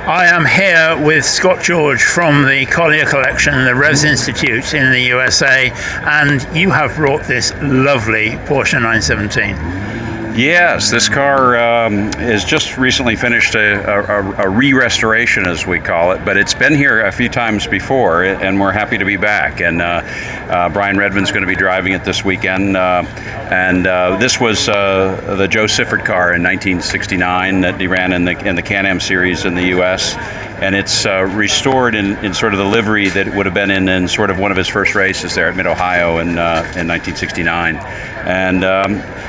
I am here with Scott George from the Collier Collection, the Revs Institute in the USA, and you have brought this lovely Porsche 917. Yes, this car has just recently finished a re-restoration, as we call it, but it's been here a few times before, and we're happy to be back. And Brian Redmond's going to be driving it this weekend. This was the Joe Sifford car in 1969 that he ran in the Can-Am series in the U.S. And it's restored in sort of the livery that it would have been in sort of one of his first races there at Mid-Ohio in 1969. And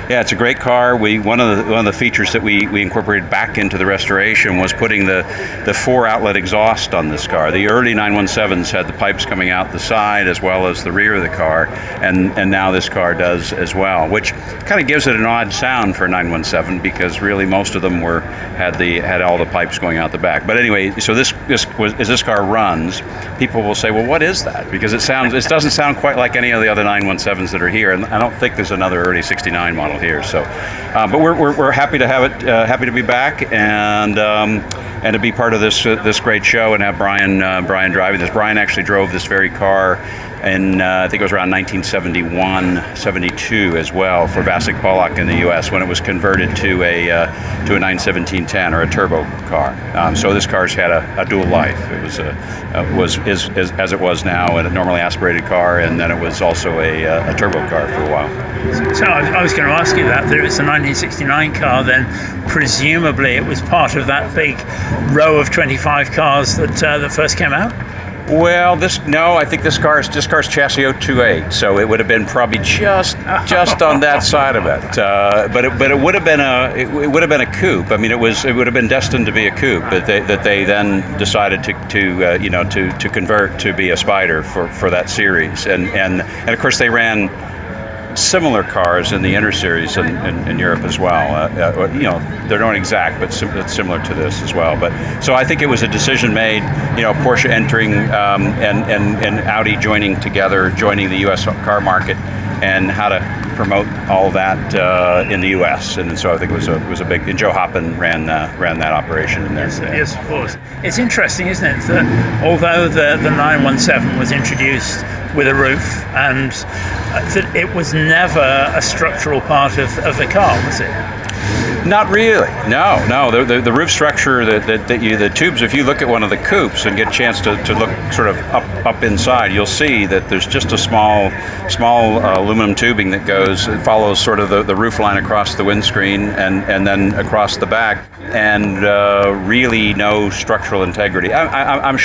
yeah, it's a great car. One of the features that we incorporated back into the restoration was putting the 4-outlet exhaust on this car. The early 917s had the pipes coming out the side as well as the rear of the car, and now this car does as well, which kind of gives it an odd sound for a 917 because really most of them had all the pipes going out the back. But anyway, so as this car runs, people will say, well, what is that? Because it doesn't sound quite like any of the other 917s that are here, and I don't think there's another early 69 model here. So, but we're happy to have it, happy to be back, and to be part of this great show and have Brian driving this. Brian actually drove this very car in I think it was around 1971, 72 as well for Vasek Polak in the U.S. when it was converted to a 91710 or a turbo car. So this car's had a dual life. It was as it was now, a normally aspirated car, and then it was also a turbo car for a while. So I was going to ask you that if it's a 1969 car, then presumably it was part of that big row of 25 cars that first came out? Well, I think this car's chassis 028, so it would have been probably just on that side of it. But it would have been a coupe. I mean, it would have been destined to be a coupe that they then decided to convert to be a Spider for that series, and of course they ran similar cars in the Inter Series in Europe as well. They're not exact, but it's similar to this as well. But so I think it was a decision made. Porsche entering and Audi joining the U.S. car market, and how to promote all that in the U.S. And so I think it was a big. And Joe Hoppen ran that operation in there. Yes, of course. It's interesting, isn't it, that although the 917 was introduced with a roof, and that it was never a structural part of the car, was it? Not really. No. The roof structure, the tubes. If you look at one of the coupes and get a chance to look sort of up inside, you'll see that there's just a small aluminum tubing that follows sort of the roof line across the windscreen and then across the back, and really no structural integrity. I'm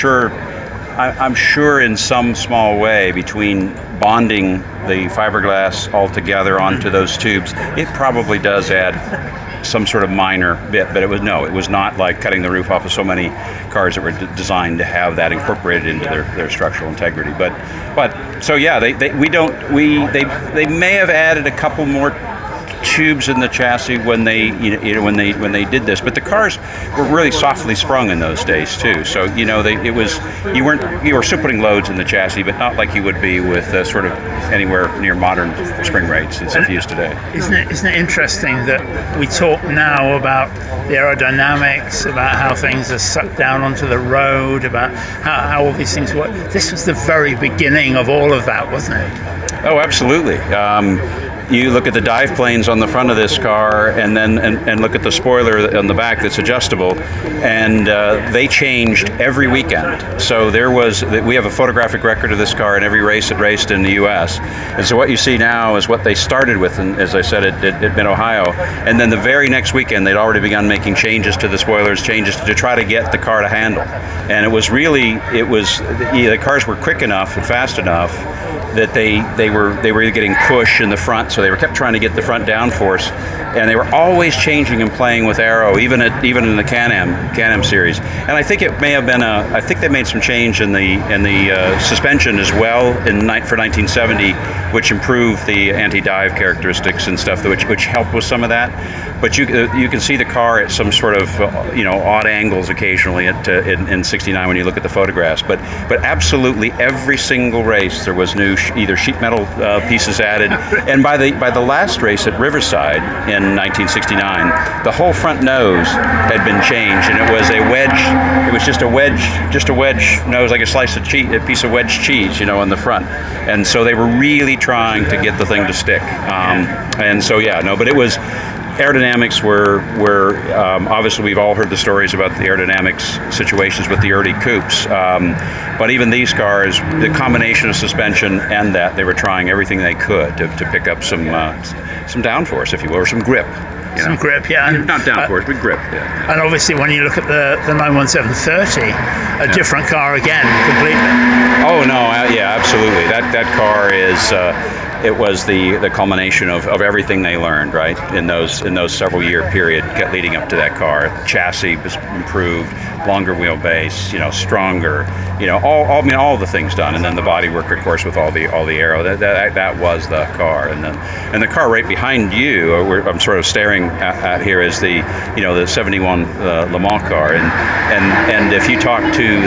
sure in some small way, between bonding the fiberglass all together onto those tubes, it probably does add some sort of minor bit, but it was not like cutting the roof off of so many cars that were designed to have that incorporated into their structural integrity. But so yeah, they may have added a couple more tubes in the chassis when they did this, but the cars were really softly sprung in those days too. So you were still putting loads in the chassis, but not like you would be with sort of anywhere near modern spring rates and stuff used today. Isn't it interesting that we talk now about the aerodynamics, about how things are sucked down onto the road, about how all these things work? This was the very beginning of all of that, wasn't it? Oh, absolutely. You look at the dive planes on the front of this car, and then look at the spoiler on the back that's adjustable, and they changed every weekend. So we have a photographic record of this car in every race it raced in the U.S. And so what you see now is what they started with, and as I said, at Mid-Ohio, and then the very next weekend they'd already begun making changes to the spoilers, changes to try to get the car to handle. And the cars were quick enough and fast enough that they were getting push in the front, so they kept trying to get the front downforce, and they were always changing and playing with aero, even in the Can-Am series. And I think it may have been I think they made some change in the suspension as well for 1970, which improved the anti-dive characteristics and stuff, which helped with some of that. But you can see the car at some sort of odd angles occasionally in '69 when you look at the photographs. But absolutely every single race there was new either sheet metal pieces added, and by the last race at Riverside in in 1969, the whole front nose had been changed, and it was a wedge. It was just a wedge nose, like a slice of cheese, a piece of wedge cheese, on the front. And so they were really trying to get the thing to stick. And so but it was. Aerodynamics were obviously, we've all heard the stories about the aerodynamics situations with the early coupes, but even these cars, the combination of suspension and that, they were trying everything they could to pick up some downforce, if you will, or some grip. Some grip, yeah. Not downforce, but grip, yeah. And obviously when you look at the 91730, a different car again, completely. Oh, no, yeah, absolutely. That car is... it was the culmination of everything they learned, right, in those several year period leading up to that car. Chassis was improved, longer wheelbase, stronger, all the things done, and then the bodywork, of course, with all the aero. That was the car, and the car right behind you, I'm sort of staring at here, is the 71 Le Mans car, and if you talk to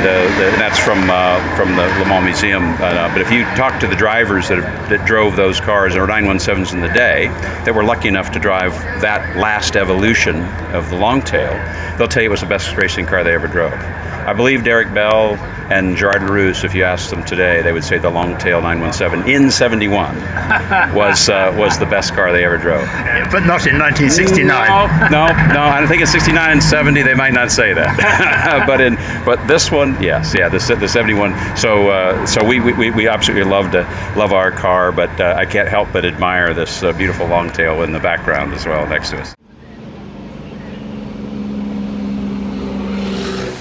that's from the Le Mans Museum, but if you talk to the drivers that drove those cars, or 917s in the day, that were lucky enough to drive that last evolution of the long tail, they'll tell you it was the best racing car they ever drove. I believe Derek Bell and Gerard Larousse, if you asked them today, they would say the long tail 917 in 71 was the best car they ever drove. But not in 1969. No. I think in 69 and 70 they might not say that. but this one, yes, the 71. So we absolutely love our car, but I can't help but admire this beautiful long tail in the background as well next to us.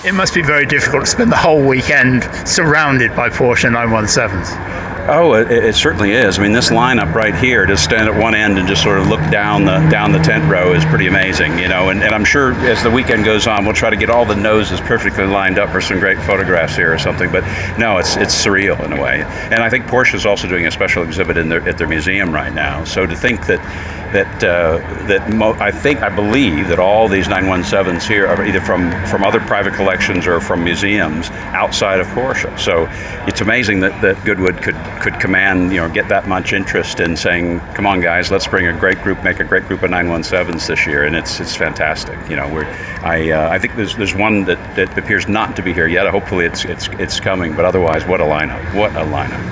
It must be very difficult to spend the whole weekend surrounded by Porsche 917s. Oh, it certainly is. I mean, this lineup right here, to stand at one end and just sort of look down the tent row, is pretty amazing, And I'm sure as the weekend goes on, we'll try to get all the noses perfectly lined up for some great photographs here or something. But no, it's surreal in a way. And I think Porsche is also doing a special exhibit at their museum right now. So to think I believe that all these 917s here are either from other private collections or from museums outside of Porsche. So it's amazing that Goodwood could command, get that much interest in saying, come on guys, let's bring make a great group of 917s this year, and it's fantastic. I think there's one that appears not to be here yet. Hopefully it's coming, but otherwise, what a lineup!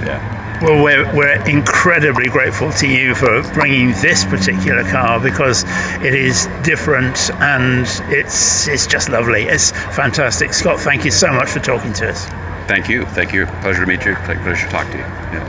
Yeah. Well, we're incredibly grateful to you for bringing this particular car, because it is different and it's just lovely. It's fantastic. Scott, thank you so much for talking to us. Thank you. Pleasure to meet you. Pleasure to talk to you. Yeah.